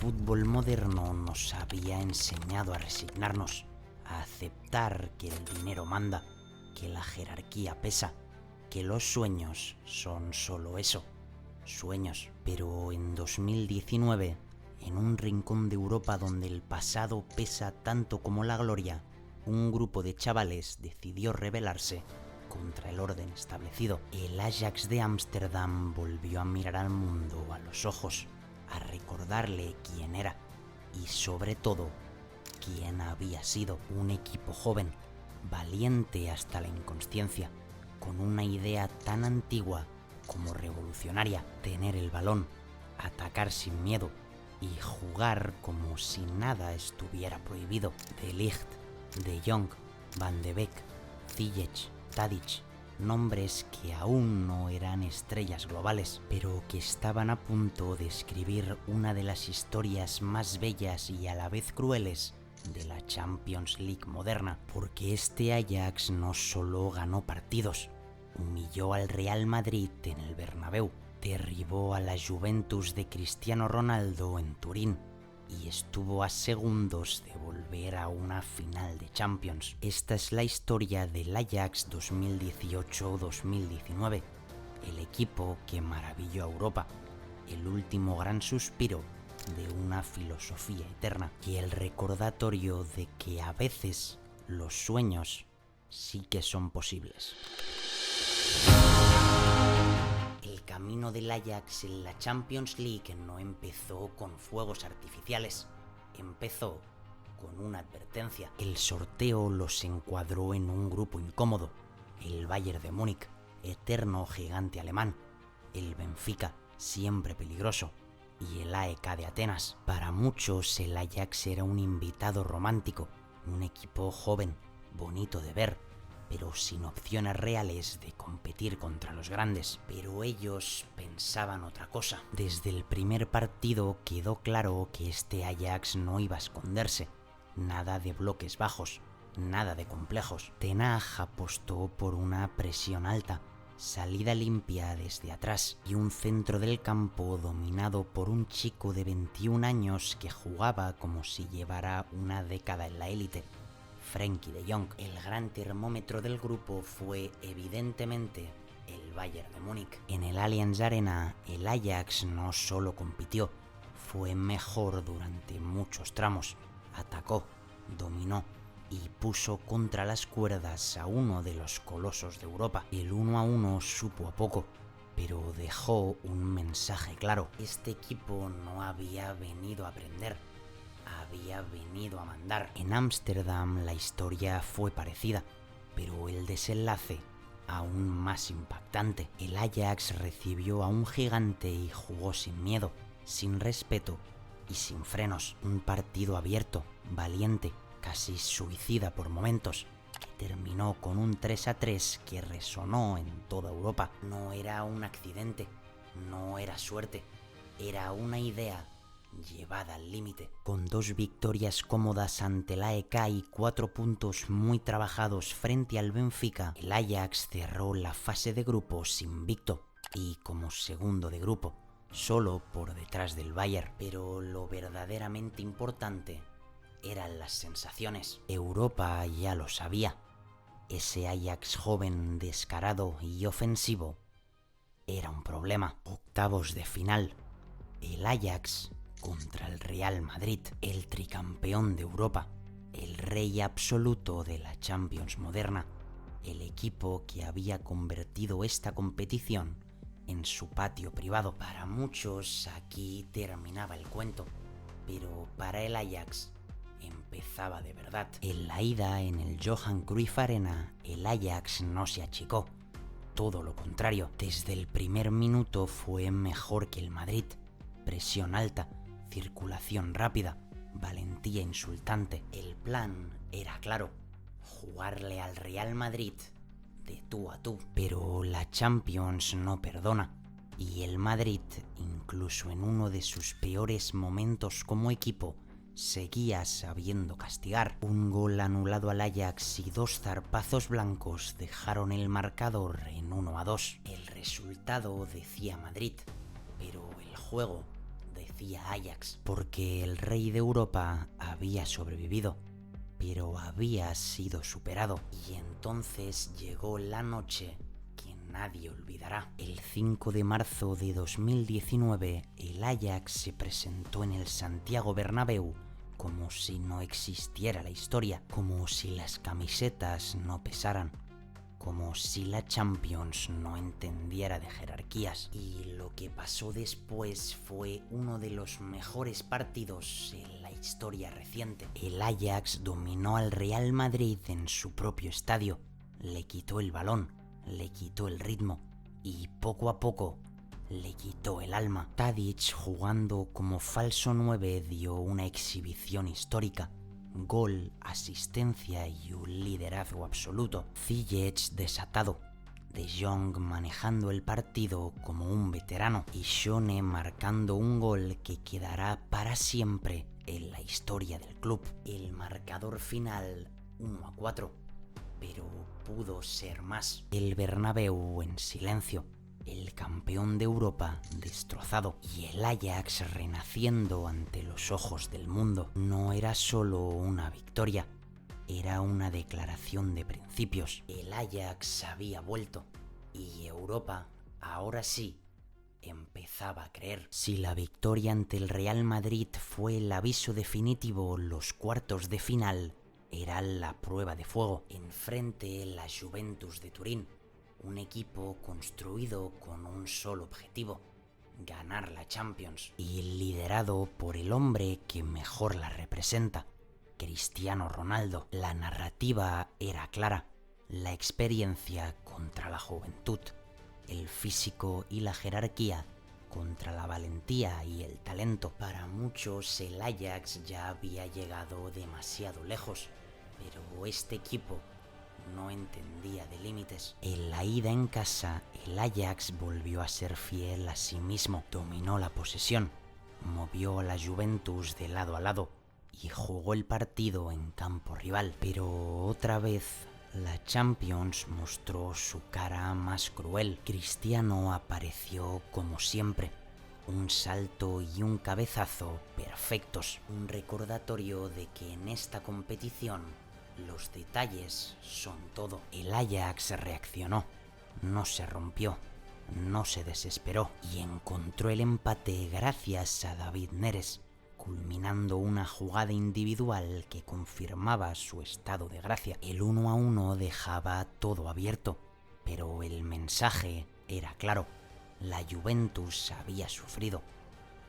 fútbol moderno nos había enseñado a resignarnos, a aceptar que el dinero manda, que la jerarquía pesa, que los sueños son solo eso, sueños. Pero en 2019, en un rincón de Europa donde el pasado pesa tanto como la gloria, un grupo de chavales decidió rebelarse contra el orden establecido. El Ajax de Ámsterdam volvió a mirar al mundo a los ojos, a recordarle quién era y sobre todo quién había sido. Un equipo joven, valiente hasta la inconsciencia, con una idea tan antigua como revolucionaria: tener el balón, atacar sin miedo y jugar como si nada estuviera prohibido. De Ligt, De Jong, Van de Beek, Ziyech, Tadic, nombres que aún no eran estrellas globales, pero que estaban a punto de escribir una de las historias más bellas y a la vez crueles de la Champions League moderna, porque este Ajax no solo ganó partidos, humilló al Real Madrid en el Bernabéu, derribó a la Juventus de Cristiano Ronaldo en Turín y estuvo a segundos de volver a una final de Champions. Esta es la historia del Ajax 2018-2019, el equipo que maravilló a Europa, el último gran suspiro de una filosofía eterna y el recordatorio de que a veces los sueños sí que son posibles. El camino del Ajax en la Champions League no empezó con fuegos artificiales, empezó con una advertencia. El sorteo los encuadró en un grupo incómodo: el Bayern de Múnich, eterno gigante alemán, el Benfica, siempre peligroso, y el AEK de Atenas. Para muchos el Ajax era un invitado romántico, un equipo joven, bonito de ver, pero sin opciones reales de competir contra los grandes. Pero ellos pensaban otra cosa. Desde el primer partido quedó claro que este Ajax no iba a esconderse. Nada de bloques bajos, nada de complejos. Ten Hag apostó por una presión alta, salida limpia desde atrás y un centro del campo dominado por un chico de 21 años que jugaba como si llevara una década en la élite: Frenkie de Jong. El gran termómetro del grupo fue evidentemente el Bayern de Múnich. En el Allianz Arena, el Ajax no solo compitió, fue mejor durante muchos tramos. Atacó, dominó y puso contra las cuerdas a uno de los colosos de Europa. El 1-1 supo a poco, pero dejó un mensaje claro: este equipo no había venido a aprender, había venido a mandar. En Ámsterdam la historia fue parecida, pero el desenlace aún más impactante. El Ajax recibió a un gigante y jugó sin miedo, sin respeto y sin frenos. Un partido abierto, valiente, casi suicida por momentos, que terminó con un 3-3 que resonó en toda Europa. No era un accidente, no era suerte, era una idea llevada al límite. Con 2 victorias cómodas ante el AEK y 4 puntos muy trabajados frente al Benfica, el Ajax cerró la fase de grupos invicto y como segundo de grupo, solo por detrás del Bayern. Pero lo verdaderamente importante eran las sensaciones. Europa ya lo sabía. Ese Ajax joven, descarado y ofensivo era un problema. Octavos de final. El Ajax contra el Real Madrid, el tricampeón de Europa, el rey absoluto de la Champions moderna, el equipo que había convertido esta competición en su patio privado. Para muchos aquí terminaba el cuento, pero para el Ajax empezaba de verdad. En la ida en el Johan Cruyff Arena, el Ajax no se achicó, todo lo contrario. Desde el primer minuto fue mejor que el Madrid. Presión alta, circulación rápida, valentía insultante. El plan era claro: jugarle al Real Madrid de tú a tú. Pero la Champions no perdona, y el Madrid, incluso en uno de sus peores momentos como equipo, seguía sabiendo castigar. Un gol anulado al Ajax y 2 zarpazos blancos dejaron el marcador en 1-2. El resultado decía Madrid, pero el juego decía decía Ajax, porque el rey de Europa había sobrevivido, pero había sido superado. Y entonces llegó la noche que nadie olvidará. El 5 de marzo de 2019, el Ajax se presentó en el Santiago Bernabéu como si no existiera la historia, como si las camisetas no pesaran, como si la Champions no entendiera de jerarquías. Y lo que pasó después fue uno de los mejores partidos en la historia reciente. El Ajax dominó al Real Madrid en su propio estadio, le quitó el balón, le quitó el ritmo y poco a poco le quitó el alma. Tadic, jugando como falso 9, dio una exhibición histórica. Gol, asistencia y un liderazgo absoluto. Ziyech desatado, De Jong manejando el partido como un veterano y Shone marcando un gol que quedará para siempre en la historia del club. El marcador final 1-4, pero pudo ser más. El Bernabéu en silencio, el campeón de Europa destrozado y el Ajax renaciendo ante los ojos del mundo. No era solo una victoria, era una declaración de principios. El Ajax había vuelto y Europa, ahora sí, empezaba a creer. Si la victoria ante el Real Madrid fue el aviso definitivo, los cuartos de final eran la prueba de fuego. Enfrente la Juventus de Turín, un equipo construido con un solo objetivo: ganar la Champions, y liderado por el hombre que mejor la representa, Cristiano Ronaldo. La narrativa era clara: la experiencia contra la juventud, el físico y la jerarquía contra la valentía y el talento. Para muchos el Ajax ya había llegado demasiado lejos, pero este equipo no entendía de límites. En la ida en casa, el Ajax volvió a ser fiel a sí mismo, dominó la posesión, movió a la Juventus de lado a lado y jugó el partido en campo rival. Pero otra vez la Champions mostró su cara más cruel. Cristiano apareció como siempre, un salto y un cabezazo perfectos, un recordatorio de que en esta competición los detalles son todo. El Ajax reaccionó, no se rompió, no se desesperó y encontró el empate gracias a David Neres, culminando una jugada individual que confirmaba su estado de gracia. El 1-1 dejaba todo abierto, pero el mensaje era claro: la Juventus había sufrido,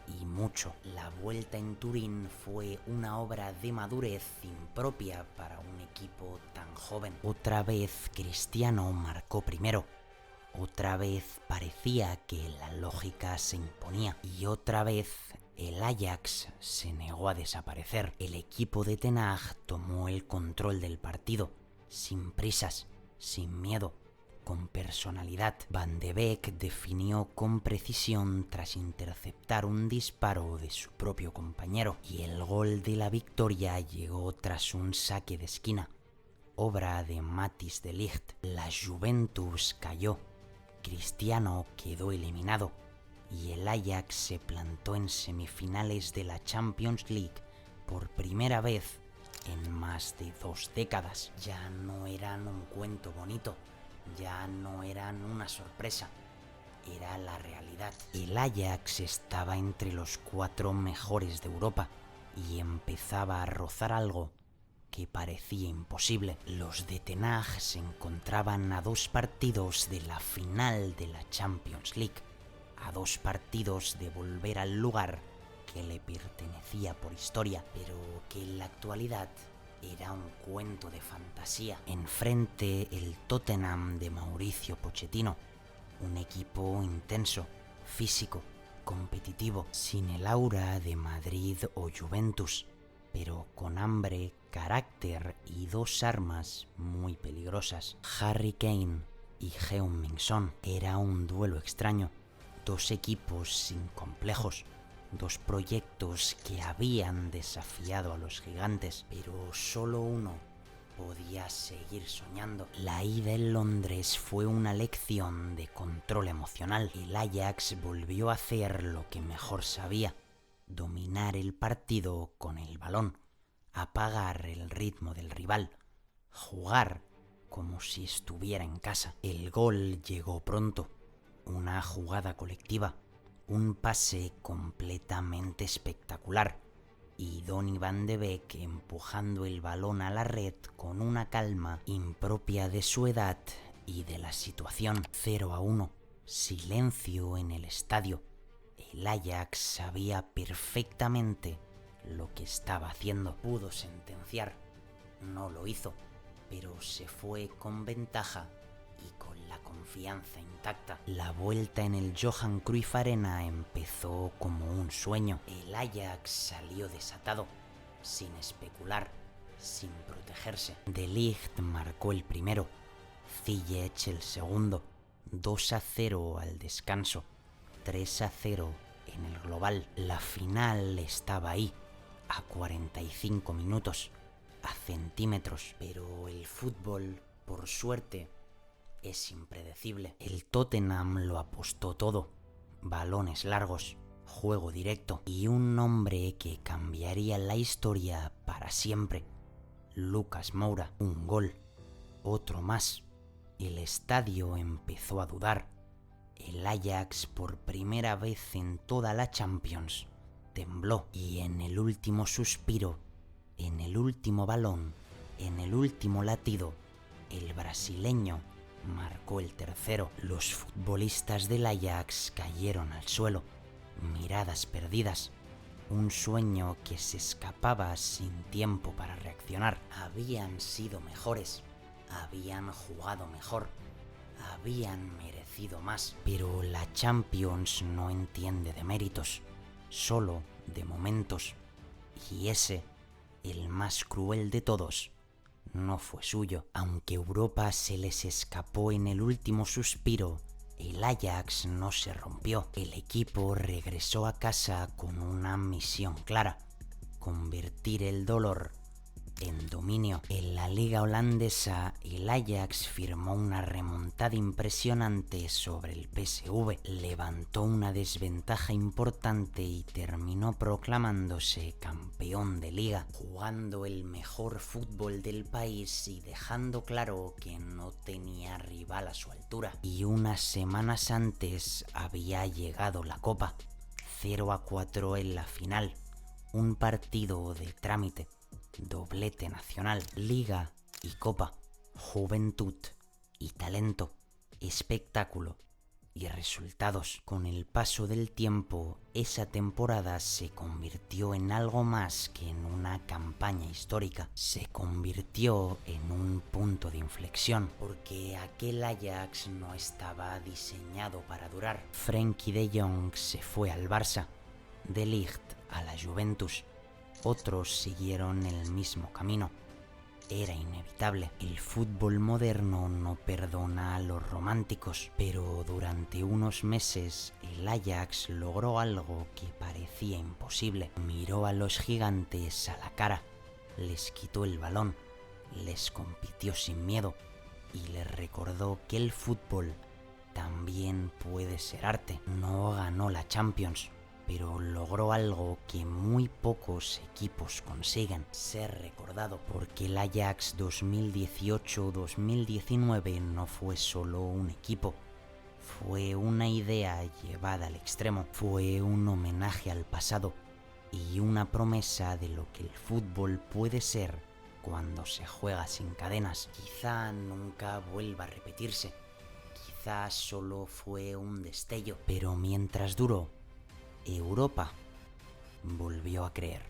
y mucho. La vuelta en Turín fue una obra de madurez impropia para un equipo tan joven. Otra vez Cristiano marcó primero, otra vez parecía que la lógica se imponía, y otra vez el Ajax se negó a desaparecer. El equipo de Ten Hag tomó el control del partido, sin prisas, sin miedo, con personalidad. Van de Beek definió con precisión tras interceptar un disparo de su propio compañero, y el gol de la victoria llegó tras un saque de esquina, obra de Matthijs de Ligt. La Juventus cayó, Cristiano quedó eliminado y el Ajax se plantó en semifinales de la Champions League por primera vez en más de 2 décadas. Ya no eran un cuento bonito, ya no eran una sorpresa, era la realidad. El Ajax estaba entre los 4 mejores de Europa y empezaba a rozar algo que parecía imposible. Los de Ten Hag se encontraban a 2 partidos de la final de la Champions League, a 2 partidos de volver al lugar que le pertenecía por historia, pero que en la actualidad era un cuento de fantasía. Enfrente el Tottenham de Mauricio Pochettino, un equipo intenso, físico, competitivo, sin el aura de Madrid o Juventus, pero con hambre, carácter y 2 armas muy peligrosas: Harry Kane y Heung-min Son. Era un duelo extraño, 2 equipos sin complejos, 2 proyectos que habían desafiado a los gigantes, pero solo uno podía seguir soñando. La ida en Londres fue una lección de control emocional. El Ajax volvió a hacer lo que mejor sabía: dominar el partido con el balón, apagar el ritmo del rival, jugar como si estuviera en casa. El gol llegó pronto, una jugada colectiva, un pase completamente espectacular y Donny van de Beek empujando el balón a la red con una calma impropia de su edad y de la situación. 0-1, silencio en el estadio. El Ajax sabía perfectamente lo que estaba haciendo. Pudo sentenciar, no lo hizo, pero se fue con ventaja y con la confianza intacta. La vuelta en el Johan Cruyff Arena empezó como un sueño. El Ajax salió desatado, sin especular, sin protegerse. De Ligt marcó el primero, Ziyech el segundo, 2-0 al descanso, 3-0 en el global. La final estaba ahí, a 45 minutos, a centímetros, pero el fútbol, por suerte, es impredecible. El Tottenham lo apostó todo, balones largos, juego directo y un nombre que cambiaría la historia para siempre. Lucas Moura, un gol, otro más. El estadio empezó a dudar. El Ajax, por primera vez en toda la Champions, tembló y en el último suspiro, en el último balón, en el último latido, el brasileño marcó el tercero. Los futbolistas del Ajax cayeron al suelo, miradas perdidas, un sueño que se escapaba sin tiempo para reaccionar. Habían sido mejores, habían jugado mejor, habían merecido más, pero la Champions no entiende de méritos, solo de momentos, y ese, el más cruel de todos, no fue suyo. Aunque Europa se les escapó en el último suspiro, el Ajax no se rompió. El equipo regresó a casa con una misión clara: convertir el dolor en dominio. En la liga holandesa, el Ajax firmó una remontada impresionante sobre el PSV, levantó una desventaja importante y terminó proclamándose campeón de liga, jugando el mejor fútbol del país y dejando claro que no tenía rival a su altura. Y unas semanas antes había llegado la Copa, 0-4 en la final, un partido de trámite. Doblete nacional, liga y copa, juventud y talento, espectáculo y resultados. Con el paso del tiempo, esa temporada se convirtió en algo más que en una campaña histórica. Se convirtió en un punto de inflexión, porque aquel Ajax no estaba diseñado para durar. Frenkie de Jong se fue al Barça, De Ligt a la Juventus. Otros siguieron el mismo camino. Era inevitable. El fútbol moderno no perdona a los románticos, pero durante unos meses el Ajax logró algo que parecía imposible. Miró a los gigantes a la cara, les quitó el balón, les compitió sin miedo y les recordó que el fútbol también puede ser arte. No ganó la Champions, pero logró algo que muy pocos equipos consiguen: ser recordado, porque el Ajax 2018-2019 no fue solo un equipo, fue una idea llevada al extremo, fue un homenaje al pasado y una promesa de lo que el fútbol puede ser cuando se juega sin cadenas. Quizá nunca vuelva a repetirse, quizá solo fue un destello, pero mientras duró, Europa volvió a creer.